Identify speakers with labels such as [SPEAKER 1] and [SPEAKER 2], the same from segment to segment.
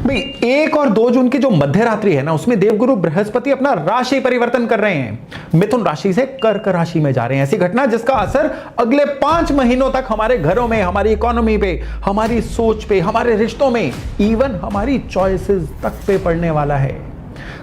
[SPEAKER 1] भाई 1 और 2 जून की जो मध्य रात्रि है ना, उसमें देवगुरु बृहस्पति अपना राशि परिवर्तन कर रहे हैं। मिथुन राशि से कर्क राशि में जा रहे हैं। ऐसी घटना जिसका असर अगले 5 महीनों तक हमारे घरों में, हमारी इकोनॉमी पे, हमारी सोच पे, हमारे रिश्तों में, इवन हमारी चॉइसेस तक पे पड़ने वाला है।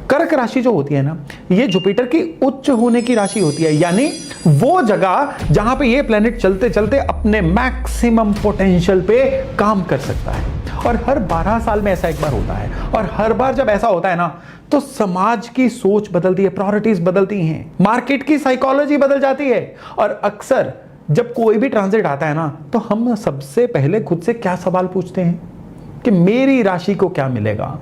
[SPEAKER 1] कर्क राशि जो होती है ना, ये जुपिटर की उच्च होने की राशि होती है, यानी वो जगह जहां पे ये प्लेनेट चलते चलते अपने मैक्सिमम पोटेंशियल पे काम कर सकता है। और हर 12 साल में ऐसा एक बार होता है, और हर बार जब ऐसा होता है ना, तो समाज की सोच बदलती है, प्रायोरिटीज बदलती हैं, मार्केट की साइकोलॉजी बदल जाती है। और अक्सर जब कोई भी ट्रांजिट आता है ना, तो हम सबसे पहले खुद से क्या सवाल पूछते हैं कि मेरी राशि को क्या मिलेगा।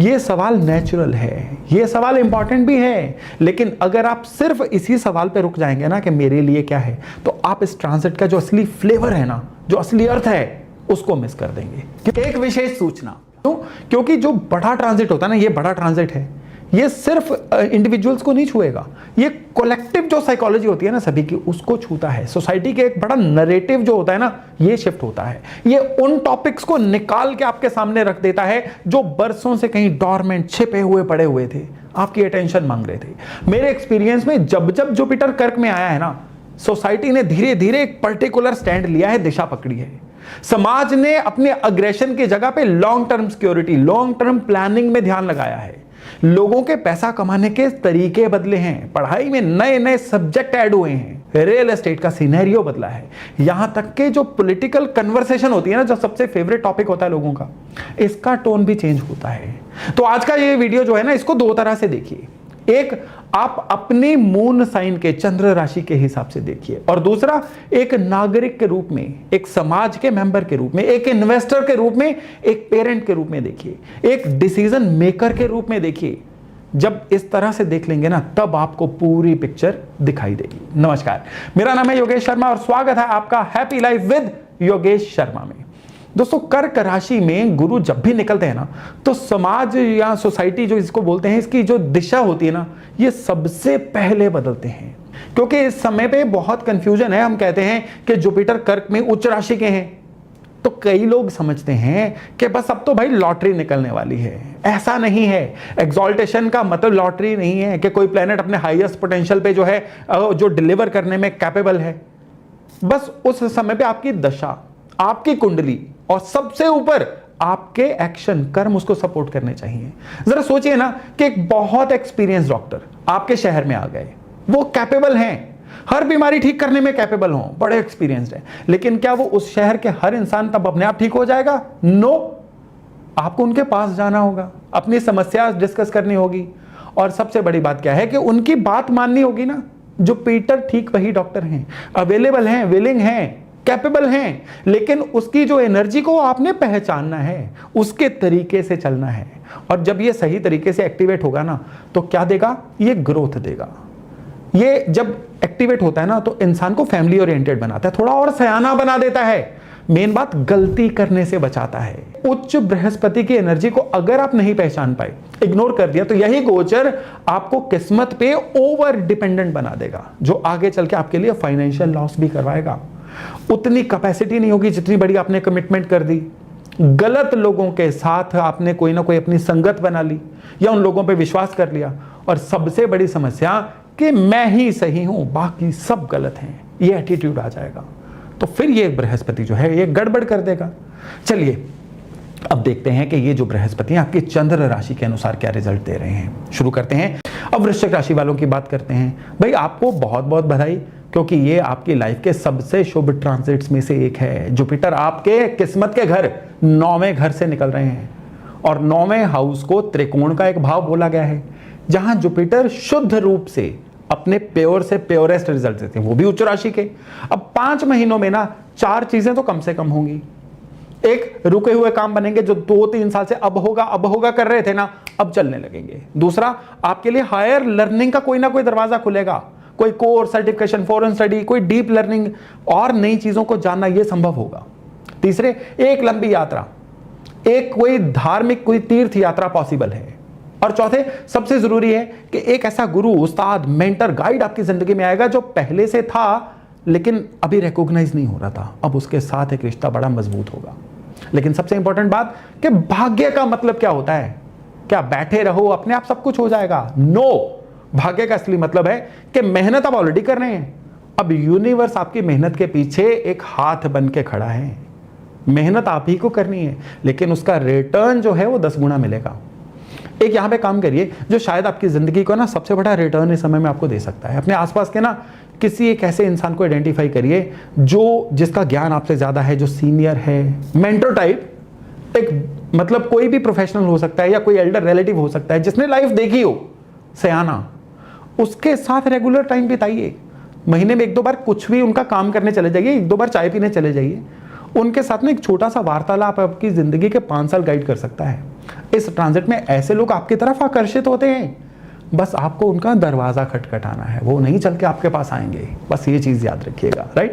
[SPEAKER 1] यह सवाल नेचुरल है, यह सवाल इंपॉर्टेंट भी है, लेकिन अगर आप सिर्फ इसी सवाल पे रुक जाएंगे ना कि मेरे लिए क्या है, तो आप इस ट्रांजिट का जो असली फ्लेवर है ना, जो असली अर्थ है, उसको मिस कर देंगे। एक विशेष सूचना, क्योंकि जो बड़ा ट्रांजिट होता है ना, ये बड़ा ट्रांजिट है, ये सिर्फ इंडिविजुअल्स को नहीं छुएगा, ये कलेक्टिव जो साइकोलॉजी होती है ना सभी की, उसको छूता है। सोसाइटी के एक बड़ा नरेटिव जो होता है ना, ये शिफ्ट होता है। ये उन टॉपिक्स को निकाल के आपके सामने रख देता है जो बरसों से कहीं डॉर्मेंट छिपे हुए पड़े हुए थे, आपकी अटेंशन मांग रहे थे। मेरे एक्सपीरियंस में जब जब जुपिटर कर्क में आया है ना, सोसाइटी ने धीरे धीरे एक पर्टिकुलर स्टैंड लिया है, दिशा पकड़ी है। समाज ने अपने अग्रेशन की जगह पे long term security, long term planning में ध्यान लगाया है। लोगों के पैसा कमाने के तरीके बदले हैं, पढ़ाई में नए नए सब्जेक्ट ऐड हुए हैं, रियल एस्टेट का सिनेरियो बदला है। यहां तक के जो पॉलिटिकल कन्वर्सेशन होती है ना, जो सबसे फेवरेट टॉपिक होता है लोगों का, इसका टोन भी चेंज होता है। तो आज का ये वीडियो जो है ना, इसको 2 तरह से देखिए। एक, आप अपनी मून साइन के, चंद्र राशि के हिसाब से देखिए, और दूसरा एक नागरिक के रूप में, एक समाज के मेंबर के रूप में, एक इन्वेस्टर के रूप में, एक पेरेंट के रूप में देखिए, एक डिसीजन मेकर के रूप में देखिए। जब इस तरह से देख लेंगे ना, तब आपको पूरी पिक्चर दिखाई देगी। नमस्कार, मेरा नाम है योगेश शर्मा और स्वागत है आपका happy life with Yogesh Sharma में। दोस्तों, कर्क राशि में गुरु जब भी निकलते हैं ना, तो समाज या सोसाइटी जो इसको बोलते हैं, इसकी जो दिशा होती है ना, ये सबसे पहले बदलते हैं। क्योंकि इस समय पे बहुत कंफ्यूजन है। हम कहते हैं कि जुपिटर कर्क में उच्च राशि के हैं, तो कई लोग समझते हैं कि बस अब तो भाई लॉटरी निकलने वाली है। ऐसा नहीं है। एक्सॉल्टेशन का मतलब लॉटरी नहीं है कि कोई प्लेनेट अपने हाईएस्ट पोटेंशियल पे जो है, जो डिलीवर करने में कैपेबल है। बस उस समय पे आपकी दशा, आपकी कुंडली और सबसे ऊपर आपके एक्शन, कर्म उसको सपोर्ट करने चाहिए। जरा सोचिए ना कि एक बहुत एक्सपीरियंस डॉक्टर आपके शहर में आ गए, वो कैपेबल हैं, हर बीमारी ठीक करने में कैपेबल हों, बड़े एक्सपीरियंस्ड हैं, लेकिन क्या वो उस शहर के हर इंसान तब अपने आप ठीक हो जाएगा? नो, आपको उनके पास जाना होगा, अपनी समस्या डिस्कस करनी होगी, और सबसे बड़ी बात क्या है कि उनकी बात माननी होगी ना। जो पीटर ठीक वही डॉक्टर हैं, अवेलेबल हैं, विलिंग हैं, कैपेबल हैं, लेकिन उसकी जो एनर्जी को आपने पहचानना है, उसके तरीके से चलना है। और जब ये सही तरीके से एक्टिवेट होगा ना, तो क्या देगा? ये ग्रोथ देगा। ये जब एक्टिवेट होता है ना, तो इंसान को फैमिली ओरिएंटेड बनाता है, थोड़ा और सयाना बना देता है। मेन बात, गलती करने से बचाता है। उच्च बृहस्पति की एनर्जी को अगर आप नहीं पहचान पाए, इग्नोर कर दिया, तो यही गोचर आपको किस्मत पे ओवर डिपेंडेंट बना देगा, जो आगे चल के आपके लिए फाइनेंशियल लॉस भी करवाएगा। उतनी कैपेसिटी नहीं होगी जितनी बड़ी आपने कमिटमेंट कर दी। गलत लोगों के साथ आपने कोई ना कोई अपनी संगत बना ली, या उन लोगों पे विश्वास कर लिया, और सबसे बड़ी समस्या कि मैं ही सही हूं, बाकी सब गलत हैं, ये एटीट्यूड आ जाएगा। तो फिर ये बृहस्पति जो है, ये गड़बड़ कर देगा। चलिए अब देखते हैं कि ये जो बृहस्पति हैं, आपकी चंद्र राशि के अनुसार क्या रिजल्ट दे रहे हैं। शुरू करते हैं। अब वृश्चिक राशि वालों की बात करते हैं। भाई, आपको बहुत बहुत बधाई, क्योंकि ये आपकी लाइफ के सबसे शुभ ट्रांजिट्स में से एक है। जुपिटर आपके किस्मत के घर, 9वें घर से निकल रहे हैं, और 9वें हाउस को त्रिकोण का एक भाव बोला गया है, जहां जुपिटर शुद्ध रूप से अपने प्योर से प्योरेस्ट रिजल्ट देते हैं, वो भी उच्च राशि के। अब 5 महीनों में ना 4 चीजें तो कम से कम होंगी। एक, रुके हुए काम बनेंगे, जो 2-3 साल से अब होगा कर रहे थे ना, अब चलने लगेंगे। दूसरा, आपके लिए हायर लर्निंग का कोई ना कोई दरवाजा खुलेगा, कोई कोर्स, सर्टिफिकेशन, फॉरेन स्टडी, कोई डीप लर्निंग और नई चीजों को जानना, यह संभव होगा। तीसरे, एक लंबी यात्रा, एक कोई धार्मिक, कोई तीर्थ यात्रा पॉसिबल है। और चौथे, सबसे जरूरी है कि एक ऐसा गुरु, उस्ताद, मेंटर, गाइड आपकी जिंदगी में आएगा जो पहले से था लेकिन अभी रिकॉग्नाइज नहीं हो रहा था, अब उसके साथ एक रिश्ता बड़ा मजबूत होगा। लेकिन सबसे इंपॉर्टेंट बात कि भाग्य का मतलब क्या होता है? क्या बैठे रहो अपने आप सब कुछ हो जाएगा? नो। भाग्य का असली मतलब है कि मेहनत आप ऑलरेडी कर रहे हैं, अब यूनिवर्स आपकी मेहनत के पीछे एक हाथ बन के खड़ा है। मेहनत आप ही को करनी है, लेकिन उसका रिटर्न जो है वो 10 गुना मिलेगा। एक यहां पे काम करिए जो शायद आपकी जिंदगी को ना सबसे बड़ा रिटर्न इस समय में आपको दे सकता है। अपने आसपास के ना किसी एक ऐसे इंसान को आइडेंटिफाई करिए जिसका ज्ञान आपसे ज्यादा है, जो सीनियर है, मेंटर टाइप, एक मतलब कोई भी प्रोफेशनल हो सकता है या कोई एल्डर रिलेटिव हो सकता है जिसने लाइफ देखी हो, सयाना, उसके साथ रेगुलर टाइम बिताइए। महीने में 1-2 बार कुछ भी उनका काम करने चले जाइए, 1-2 बार चाय पीने चले जाइए। उनके साथ में एक छोटा सा वार्तालाप आपकी जिंदगी के 5 साल गाइड कर सकता है। इस ट्रांजिट में ऐसे लोग आपकी तरफ आकर्षित होते हैं, बस आपको उनका दरवाजा खटखटाना है, वो नहीं चल के आपके पास आएंगे। बस ये चीज याद रखिएगा, राइट।